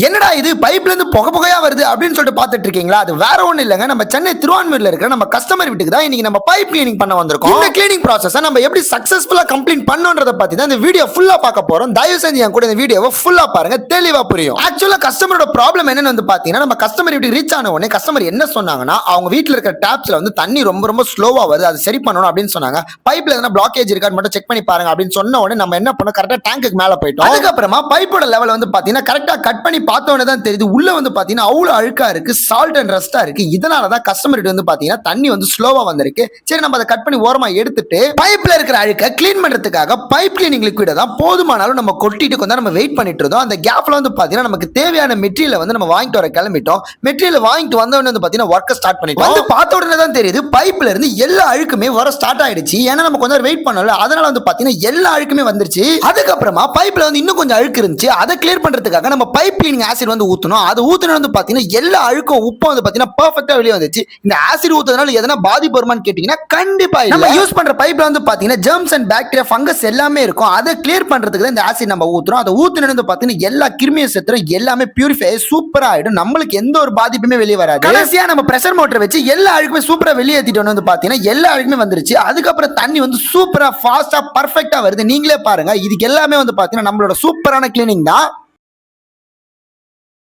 என்னடா இது பைப்ல இருந்து புகை புகையா வருது அப்படின்னு சொல்லிட்டு பாத்துட்டு இருக்கீங்களா? அது வேற ஒண்ணு இல்லங்க, நம்ம சென்னை திருவான்மூர்ல இருக்கிற நம்ம கஸ்டமர் வீட்டுக்கு தான் இன்னைக்கு நம்ம பைப் கிளீனிங் பண்ண வந்திருக்கோம். இந்த கிளீனிங் ப்ராசஸை நம்ம எப்படி சக்சஸ்ஃபுல்லா கம்ப்ளீட் பண்ணணும்ன்றத பத்தி தான் இந்த வீடியோ ஃபுல்லா பார்க்க போறோம். தயவு செஞ்சு என் கூட இந்த வீடியோவை ஃபுல்லா பாருங்க, தெளிவா புரியும். ஆக்சுவலா கஸ்டமரோட ப்ராப்ளம் என்னன்னு வந்து பாத்தீங்கன்னா, நம்ம கஸ்டமர் வீட்டுக்கு ரீச் ஆன உடனே கஸ்டமர் என்ன சொன்னாங்கன்னா, அவங்க வீட்டுல இருக்கிற டேப்ஸ்ல வந்து தண்ணி ரொம்ப ரொம்ப ஸ்லோவா வருது, அது சரி பண்ணணும் அப்படின்னு சொன்னாங்க. பைப்ல எதனா பிளாக்கேஜ் இருக்கான்னு மட்டும் செக் பண்ணி பாருங்க அப்படின்னு சொன்ன உடனே நம்ம என்ன பண்ணோம், கரெக்டா டேங்குக்கு மேல போயிட்டோம். அதுக்கப்புறமா பைப்போட லெவல் வந்து பாத்தீங்கன்னா கரெக்டா கட் பண்ணி பார்த்த உடனே தான் தெரியுது உள்ள வந்து பாத்தீங்கன்னா அவ்வளவு அழுக்கா இருக்கு, சால்ட் அண்ட் ரஸ்டா இருக்கு. இதனாலதான் கஸ்டமர் வந்து பாத்தீங்கன்னா தண்ணி வந்து ஸ்லோவா வந்திருக்கு. சரி, நம்ம அதை கட் பண்ணி ஓரமா எடுத்துட்டு பைப்ல இருக்கிற அழுக்க கிளீன் பண்றதுக்காக பைப் கிளீனிங் லிக்விட தான் போதுமானாலும் நம்ம கொட்டிட்டு கொஞ்சம் நம்ம வெயிட் பண்ணிட்டு இருந்தோம். அந்த கேப்ல வந்து பாத்தீங்கன்னா நமக்கு தேவையான மெட்டீரியல் வந்து நம்ம வாங்கிட்டு வர கிளம்பிட்டோம். மெட்டீரியல் வாங்கிட்டு வந்த உடனே வந்து பாத்தீங்கன்னா ஒர்க்க ஸ்டார்ட் பண்ணிட்டோம். வந்து பார்த்த உடனே தான் தெரியுது பைப்ல இருந்து எல்லா அழுக்குமே வர ஸ்டார்ட் ஆயிடுச்சு. ஏன்னா நம்ம கொஞ்சம் வெயிட் பண்ணல, அதனால வந்து பாத்தீங்கன்னா எல்லா அழுக்குமே வந்துருச்சு. அதுக்கப்புறமா பைப்ல வந்து இன்னும் கொஞ்சம் அழுக்கு இருந்துச்சு, அதை கிளியர் பண்றதுக்காக நம்ம பைப் கிளீனிங் ஆசிட் வந்து ஊத்தணும். அது ஊத்துன வந்து பாத்தீங்கன்னா எல்லா அழுக்கும் உப்பும் வந்து பாத்தீங்கன்னா பெர்ஃபெக்ட்டா வெளிய வந்துச்சு. இந்த ஆசிட் ஊத்துறதுனால எதனா பாதிப்பு வருமான்னு கேட்டீங்கன்னா கண்டிப்பா இல்ல. நம்ம யூஸ் பண்ற பைப்ல வந்து பாத்தீங்கன்னா ஜெர்ம்ஸ் அண்ட் பாக்டீரியா ஃபங்கஸ் எல்லாமே இருக்கும். அதை கிளியர் பண்றதுக்கு தான் இந்த ஆசிட் நம்ம ஊத்துறோம். அதை ஊத்துன வந்து பாத்தீங்கன்னா எல்லா கிருமியும் செத்துரும், எல்லாமே பியூரிஃபை சூப்பரா ஆயிடும். நம்மளுக்கு எந்த ஒரு பாதிப்புமே வெளிய வராது. கடைசியா நம்ம பிரஷர் மோட்டர் வச்சு எல்லா அழுக்குமே சூப்பரா வெளிய ஏத்திட்டோம் வந்து பாத்தீங்கன்னா எல்லா அழுக்குமே வந்துருச்சு. அதுக்கப்புறம் தண்ணி வந்து சூப்பரா ஃபாஸ்டா பெர்ஃபெக்ட்டா வருது. நீங்களே பாருங்க, இதுக்கு எல்லாமே வந்து பாத்தீங்கன்னா நம்மளோட சூப்பரான கிளீனிங் தான்.